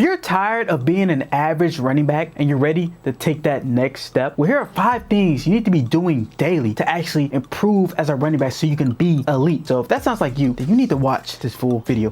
you're tired of being an average running back and you're ready to take that next step, well, here are 5 things you need to be doing daily to actually improve as a running back so you can be elite. So if that sounds like you, then you need to watch this full video.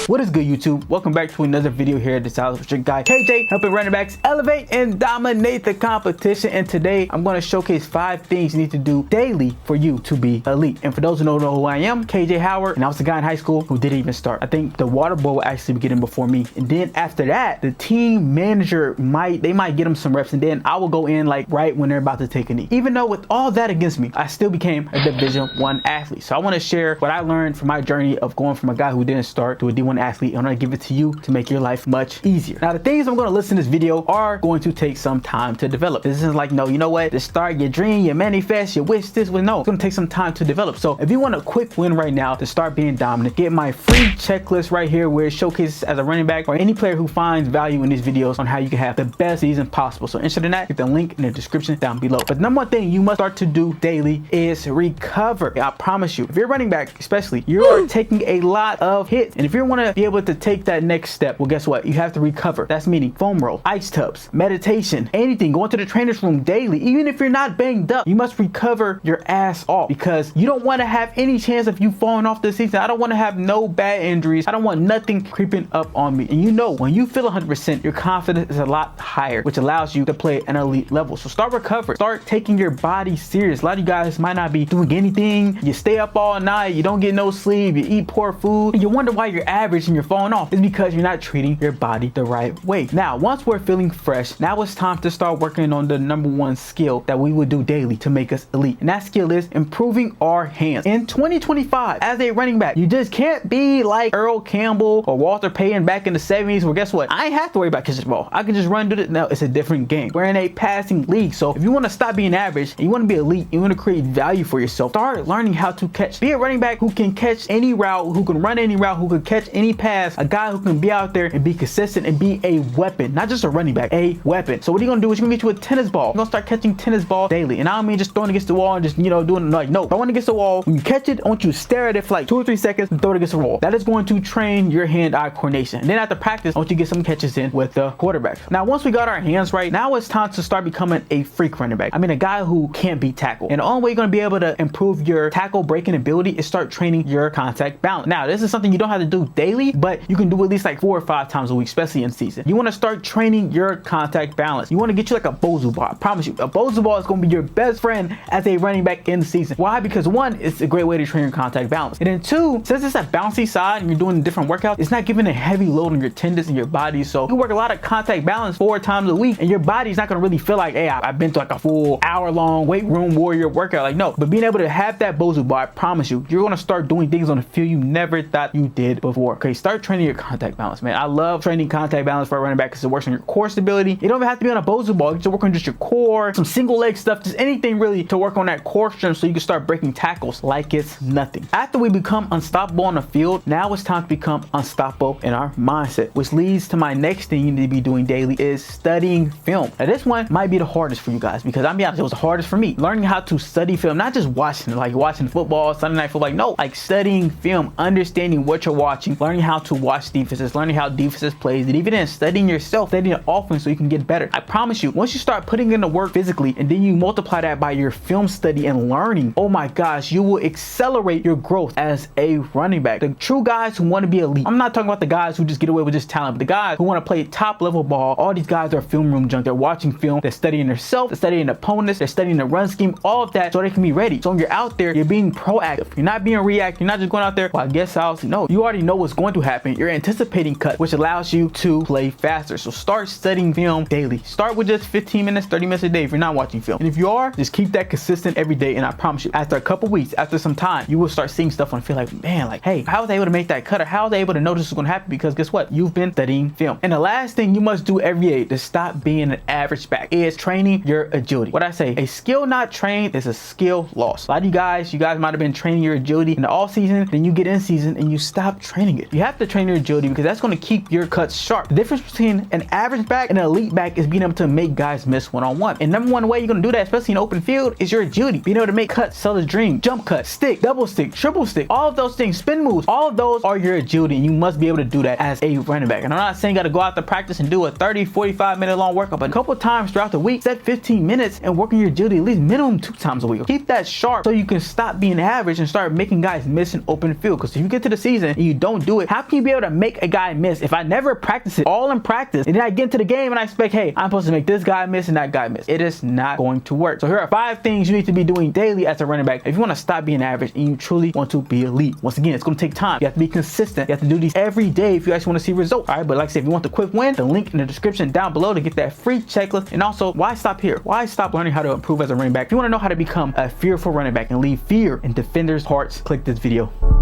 What is good, YouTube? Welcome back to another video here at desireLess with your guy KJ, helping running backs elevate and dominate the competition. And today I'm going to showcase 5 things you need to do daily for you to be elite. And for those who don't know who I am, KJ Howard, and I was the guy in high school who didn't even start. I think the water boy will actually be getting before me, and then after that the team manager might get him some reps, and then I will go in like right when they're about to take a knee. Even though with all that against me, I still became a Division I athlete. So I want to share what I learned from my journey of going from a guy who didn't start to a D1 athlete. I'm going to give it to you to make your life much easier. Now, the things I'm going to list in this video are going to take some time to develop. This isn't like, no, you know what, to start your dream, your manifest, your wish, this was no, it's going to take some time to develop. So if you want a quick win right now to start being dominant, get my free checklist right here where it showcases as a running back or any player who finds value in these videos on how you can have the best season possible. So interested in that, get the link in the description down below. But the number one thing you must start to do daily is recover. I promise you, if you're a running back especially, you are taking a lot of hits, and if you want to be able to take that next step, well, guess what, you have to recover. That's meaning foam roll, ice tubs, meditation, anything, going to the trainer's room daily. Even if you're not banged up, you must recover your ass off, because you don't want to have any chance of you falling off this season. I don't want to have no bad injuries. I don't want nothing creeping up on me. And you know, when you feel 100%, your confidence is a lot higher, which allows you to play an elite level. So start recovering, start taking your body serious. A lot of you guys might not be doing anything. You stay up all night, you don't get no sleep, you eat poor food, and you wonder why you're average and you're falling off. It's because you're not treating your body the right way. Now, once we're feeling fresh, now it's time to start working on the number 1 skill that we would do daily to make us elite. And that skill is improving our hands. In 2025, as a running back, you just can't be like Earl Campbell or Walter Payton back in the 70s, where guess what, I ain't have to worry about catching the ball. I can just run to it. No, it's a different game. We're in a passing league. So if you want to stop being average and you want to be elite, you want to create value for yourself, start learning how to catch. Be a running back who can catch any route, who can run any route, who can catch any pass, a guy who can be out there and be consistent and be a weapon, not just a running back, a weapon. So what are you gonna do is you're gonna get you a tennis ball. You're gonna start catching tennis ball daily. And I don't mean just throwing it against the wall and just, you know, doing like, no, throw it against the wall. When you catch it, I want you to stare at it for like 2 or 3 seconds and throw it against the wall. That is going to train your hand-eye coordination. And then after practice, I want you to get some catches in with the quarterback. Now, once we got our hands right, now it's time to start becoming a freak running back. I mean, a guy who can't be tackled. And the only way you're gonna be able to improve your tackle breaking ability is start training your contact balance. Now, this is something you don't have to do daily, but you can do at least like 4 or 5 times a week, especially in season. You want to start training your contact balance. You want to get you like a Bozu ball. I promise you, a Bozu ball is going to be your best friend as a running back in the season. Why? Because 1, it's a great way to train your contact balance. And then 2, since it's a bouncy side and you're doing different workouts, it's not giving a heavy load on your tendons and your body. So you work a lot of contact balance 4 times a week, and your body's not going to really feel like, hey, I've been to like a full hour-long weight room warrior workout. Like, no. But being able to have that Bozu ball, I promise you, you're going to start doing things on the field you never thought you did before. Okay, start training your contact balance, man. I love training contact balance for a running back because it works on your core stability. You don't even have to be on a Bozu ball. You can just work on just your core, some single leg stuff, just anything really to work on that core strength so you can start breaking tackles like it's nothing. After we become unstoppable on the field, now it's time to become unstoppable in our mindset, which leads to my next thing you need to be doing daily is studying film. Now, this one might be the hardest for you guys because I'm be honest, it was the hardest for me. Learning how to study film, not just watching it, like watching football, Sunday night football, like no, like studying film, understanding what you're watching, learning how to watch defenses, learning how defenses plays, and even then studying yourself, studying the offense so you can get better. I promise you, once you start putting in the work physically and then you multiply that by your film study and learning, oh my gosh, you will accelerate your growth as a running back. The true guys who want to be elite, I'm not talking about the guys who just get away with just talent, but the guys who want to play top level ball, all these guys are film room junk. They're watching film, they're studying themselves, they're studying opponents, they're studying the run scheme, all of that so they can be ready. So when you're out there, you're being proactive. You're not being reactive. You're not just going out there, well, I guess I'll see. No, you already know what's going to happen. You're anticipating cuts, which allows you to play faster. So start studying film daily. Start with just 15 minutes, 30 minutes a day if you're not watching film. And if you are, just keep that consistent every day. And I promise you, after a couple weeks, after some time, you will start seeing stuff and feel like, man, like, hey, how was I able to make that cut? Or how was I able to know this is going to happen? Because guess what? You've been studying film. And the last thing you must do every day to stop being an average back is training your agility. What I say, a skill not trained is a skill lost. A lot of you guys might have been training your agility in the off season, then you get in season and you stop training it. You have to train your agility because that's going to keep your cuts sharp. The difference between an average back and an elite back is being able to make guys miss one-on-one. And number one way you're going to do that, especially in open field, is your agility. Being able to make cuts, sell the dream, jump cut, stick, double stick, triple stick, all of those things, spin moves, all of those are your agility, and you must be able to do that as a running back. And I'm not saying you got to go out to practice and do a 30, 45 minute long workout, but a couple times throughout the week, set 15 minutes and working your agility at least minimum 2 times a week. Keep that sharp so you can stop being average and start making guys miss in open field. Because if you get to the season and you don't do it, how can you be able to make a guy miss if I never practice it all in practice and then I get into the game and I expect, hey, I'm supposed to make this guy miss and that guy miss? It is not going to work. So here are 5 things you need to be doing daily as a running back if you want to stop being average and you truly want to be elite. Once again, it's going to take time. You have to be consistent. You have to do these every day if you actually want to see results. All right, but like I said, if you want the quick win, the link in the description down below to get that free checklist. And also, why stop here? Why stop learning how to improve as a running back? If you want to know how to become a fearful running back and leave fear in defenders' hearts, click this video.